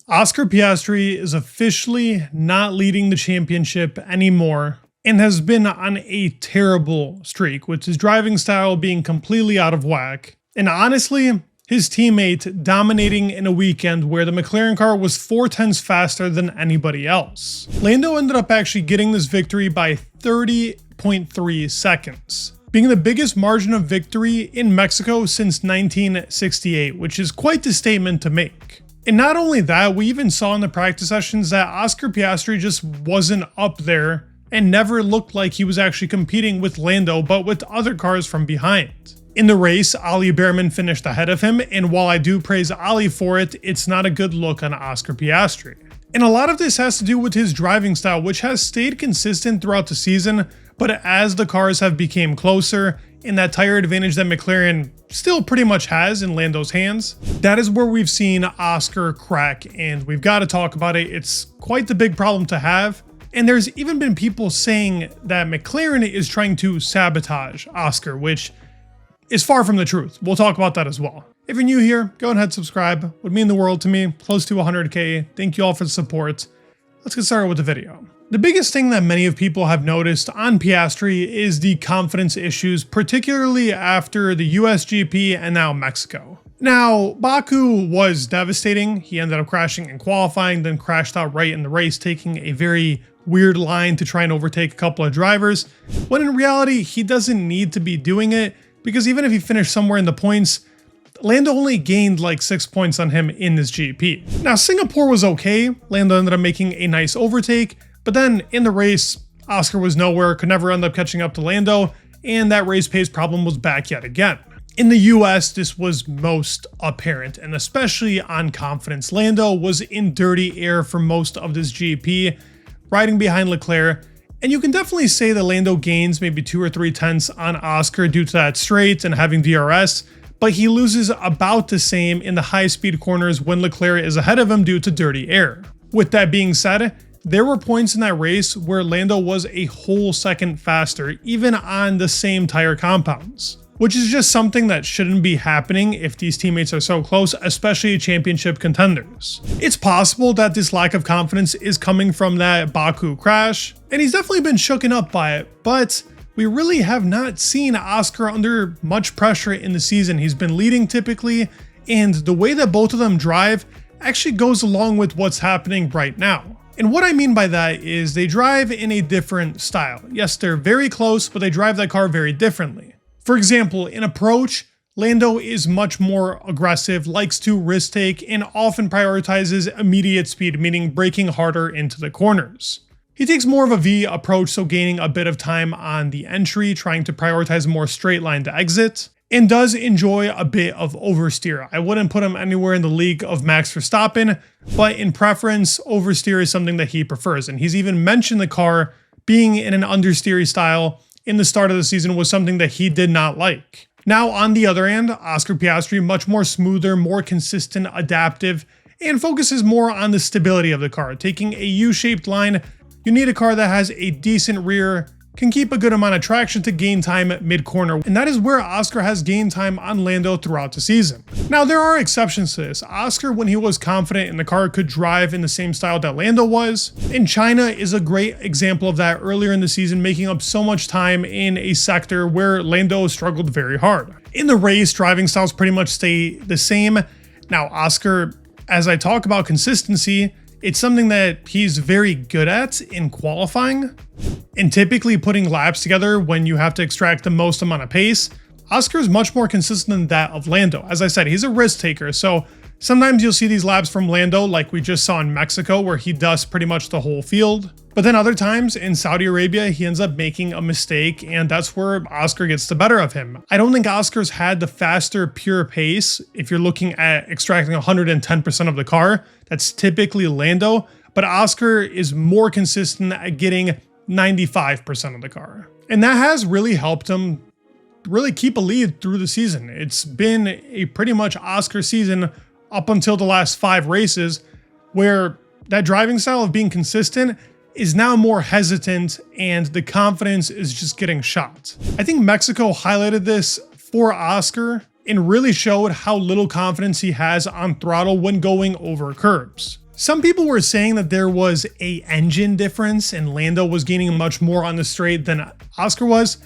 Oscar Piastri is officially not leading the championship anymore and has been on a terrible streak, with his driving style being completely out of whack. And honestly, his teammate dominating in a weekend where the McLaren car was 4/10ths faster than anybody else. Lando ended up actually getting this victory by 30.3 seconds, being the biggest margin of victory in Mexico since 1968, which is quite the statement to make. And not only that, we even saw in the practice sessions that Oscar Piastri just wasn't up there and never looked like he was actually competing with Lando, but with other cars from behind. In the race, Ali Behrman finished ahead of him, and while I do praise Ali for it, it's not a good look on Oscar Piastri. And a lot of this has to do with his driving style, which has stayed consistent throughout the season, but as the cars have become closer, and that tire advantage that McLaren still pretty much has in Lando's hands, that is where we've seen Oscar crack, and we've got to talk about it. It's quite the big problem to have. And there's even been people saying that McLaren is trying to sabotage Oscar, which is far from the truth. We'll talk about that as well. If you're new here, go ahead and subscribe. Would mean the world to me. Close to 100K. Thank you all for the support. Let's get started with the video. The biggest thing that many of people have noticed on Piastri is the confidence issues, particularly after the USGP and now Mexico. Now, Baku was devastating. He ended up crashing in qualifying, then crashed outright in the race, taking a very weird line to try and overtake a couple of drivers, when in reality, he doesn't need to be doing it, because even if he finished somewhere in the points, Lando only gained like 6 points on him in this GP. Now, Singapore was okay. Lando ended up making a nice overtake, but then in the race, Oscar was nowhere, could never end up catching up to Lando, and that race pace problem was back yet again. In the US, this was most apparent, and especially on confidence. Lando was in dirty air for most of this GP, riding behind Leclerc, and you can definitely say that Lando gains maybe 2 or 3 tenths on Oscar due to that straight and having DRS, but he loses about the same in the high-speed corners when Leclerc is ahead of him due to dirty air. With that being said, there were points in that race where Lando was a whole second faster, even on the same tire compounds, which is just something that shouldn't be happening if these teammates are so close, especially championship contenders. It's possible that this lack of confidence is coming from that Baku crash, and he's definitely been shooken up by it, but we really have not seen Oscar under much pressure in the season. He's been leading typically, and the way that both of them drive actually goes along with what's happening right now. And what I mean by that is they drive in a different style. Yes, they're very close, but they drive that car very differently. For example, in approach, Lando is much more aggressive, likes to risk take, and often prioritizes immediate speed, meaning braking harder into the corners. He takes more of a V approach, so gaining a bit of time on the entry, trying to prioritize a more straight line to exit, and does enjoy a bit of oversteer. I wouldn't put him anywhere in the league of Max Verstappen, but in preference, oversteer is something that he prefers, and he's even mentioned the car being in an understeery style in the start of the season was something that he did not like. Now, on the other hand, Oscar Piastri, much more smoother, more consistent, adaptive, and focuses more on the stability of the car. Taking a U-shaped line, you need a car that has a decent rear, can keep a good amount of traction to gain time at mid-corner, and that is where Oscar has gained time on Lando throughout the season. Now, there are exceptions to this. Oscar, when he was confident in the car, could drive in the same style that Lando was, and China is a great example of that earlier in the season, making up so much time in a sector where Lando struggled very hard. In the race, driving styles pretty much stay the same. Now, Oscar, as I talk about consistency, it's something that he's very good at in qualifying, and typically putting laps together when you have to extract the most amount of pace. Oscar is much more consistent than that of Lando. As I said, he's a risk taker, so sometimes you'll see these laps from Lando like we just saw in Mexico, where he dusts pretty much the whole field. But then other times in Saudi Arabia, he ends up making a mistake, and that's where Oscar gets the better of him. I don't think Oscar's had the faster pure pace. If you're looking at extracting 110% of the car, that's typically Lando, but Oscar is more consistent at getting 95% of the car. And that has really helped him really keep a lead through the season. It's been a pretty much Oscar season up until the last 5 races, where that driving style of being consistent is now more hesitant and the confidence is just getting shot. I think Mexico highlighted this for Oscar and really showed how little confidence he has on throttle when going over curbs. Some people were saying that there was a engine difference and Lando was gaining much more on the straight than Oscar was.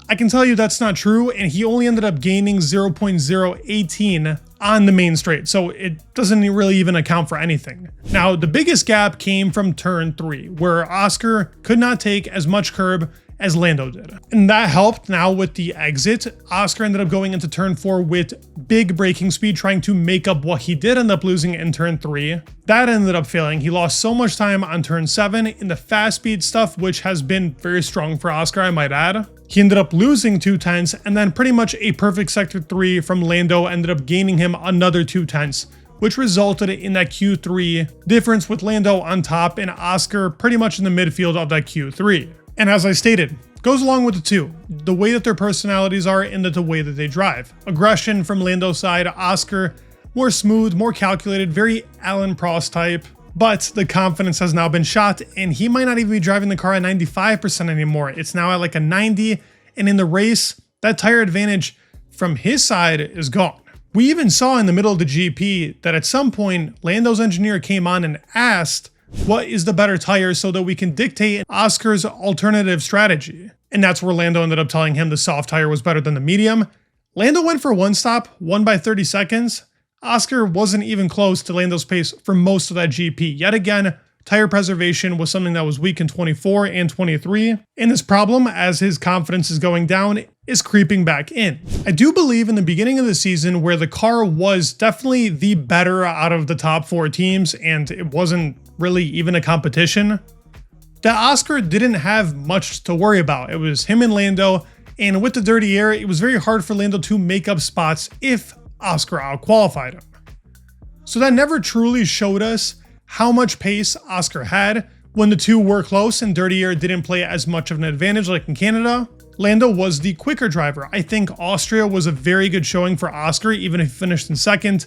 I can tell you that's not true, and he only ended up gaining 0.018 on the main straight, so it doesn't really even account for anything. Now, the biggest gap came from turn 3, where Oscar could not take as much curb as Lando did. And that helped. Now with the exit, Oscar ended up going into turn 4 with big braking speed, trying to make up what he did end up losing in turn 3. That ended up failing. He lost so much time on turn 7 in the fast speed stuff, which has been very strong for Oscar, I might add. He ended up losing 2/10, and then pretty much a perfect sector 3 from Lando ended up gaining him another 2/10, which resulted in that Q3 difference with Lando on top and Oscar pretty much in the midfield of that Q3. And as I stated, goes along with the two, the way that their personalities are and the way that they drive. Aggression from Lando's side, Oscar more smooth, more calculated, very Alan Prost type. But the confidence has now been shot, and he might not even be driving the car at 95% anymore. It's now at like a 90, and in the race, that tire advantage from his side is gone. We even saw in the middle of the GP that at some point, Lando's engineer came on and asked, what is the better tire so that we can dictate Oscar's alternative strategy? And that's where Lando ended up telling him the soft tire was better than the medium. Lando went for one stop, won by 30 seconds. Oscar wasn't even close to Lando's pace for most of that GP. Yet again, tire preservation was something that was weak in 24 and 23. And this problem, as his confidence is going down, is creeping back in. I do believe in the beginning of the season, where the car was definitely the better out of the top 4 teams, and it wasn't really even a competition, that Oscar didn't have much to worry about. It was him and Lando, and with the dirty air, it was very hard for Lando to make up spots if Oscar outqualified him. So that never truly showed us how much pace Oscar had when the two were close and dirty air didn't play as much of an advantage like in Canada. Lando was the quicker driver. I think Austria was a very good showing for Oscar, even if he finished in second.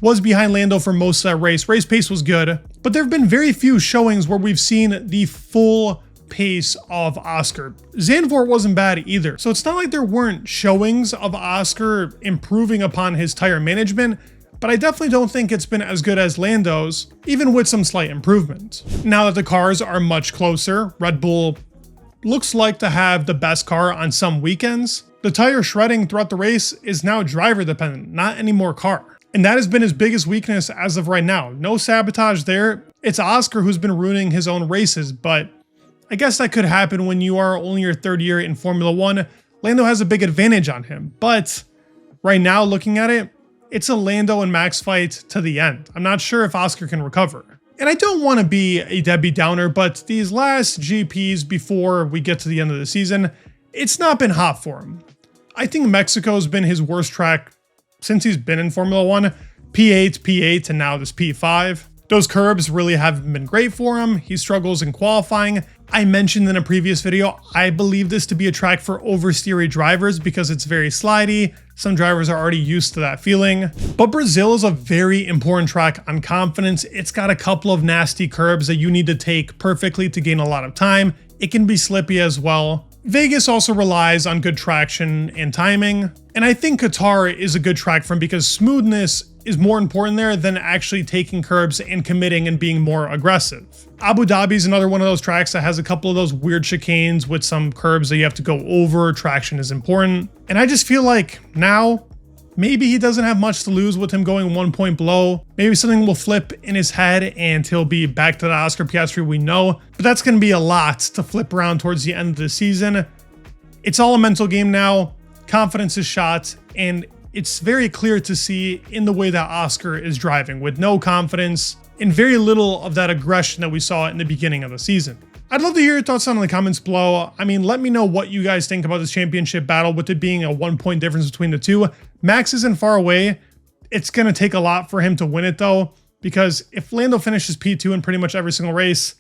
Was behind Lando for most of that race. Race pace was good, but there have been very few showings where we've seen the full pace of Oscar. Zandvoort wasn't bad either, so it's not like there weren't showings of Oscar improving upon his tire management, but I definitely don't think it's been as good as Lando's, even with some slight improvement. Now that the cars are much closer, Red Bull looks like to have the best car on some weekends. The tire shredding throughout the race is now driver dependent, not anymore car. And that has been his biggest weakness as of right now. No sabotage there. It's Oscar who's been ruining his own races, but I guess that could happen when you are only your 3rd year in Formula 1. Lando has a big advantage on him, but right now looking at it, it's a Lando and Max fight to the end. I'm not sure if Oscar can recover. And I don't want to be a Debbie Downer, but these last GPs before we get to the end of the season, it's not been hot for him. I think Mexico's been his worst track since he's been in Formula 1. P8, and now this P5. Those curbs really haven't been great for him. He struggles in qualifying. I mentioned in a previous video, I believe this to be a track for oversteery drivers because it's very slidey. Some drivers are already used to that feeling. But Brazil is a very important track on confidence. It's got a couple of nasty curbs that you need to take perfectly to gain a lot of time. It can be slippy as well. Vegas also relies on good traction and timing. And I think Qatar is a good track for him because smoothness is more important there than actually taking curbs and committing and being more aggressive. Abu Dhabi is another one of those tracks that has a couple of those weird chicanes with some curbs that you have to go over. Traction is important. And I just feel like now, maybe he doesn't have much to lose with him going 1 point below. Maybe something will flip in his head and he'll be back to the Oscar Piastri we know. But that's going to be a lot to flip around towards the end of the season. It's all a mental game now. Confidence is shot, and it's very clear to see in the way that Oscar is driving with no confidence and very little of that aggression that we saw in the beginning of the season. I'd love to hear your thoughts down in the comments below. I mean, let me know what you guys think about this championship battle with it being a 1 point difference between the two. Max isn't far away. It's going to take a lot for him to win it though, because if Lando finishes P2 in pretty much every single race,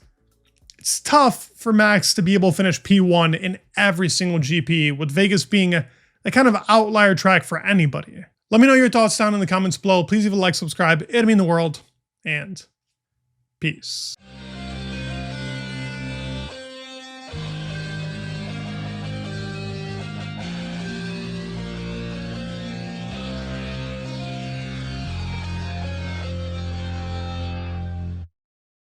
it's tough for Max to be able to finish P1 in every single GP, with Vegas being a kind of outlier track for anybody. Let me know your thoughts down in the comments below. Please leave a like, subscribe. It'd mean the world, and peace.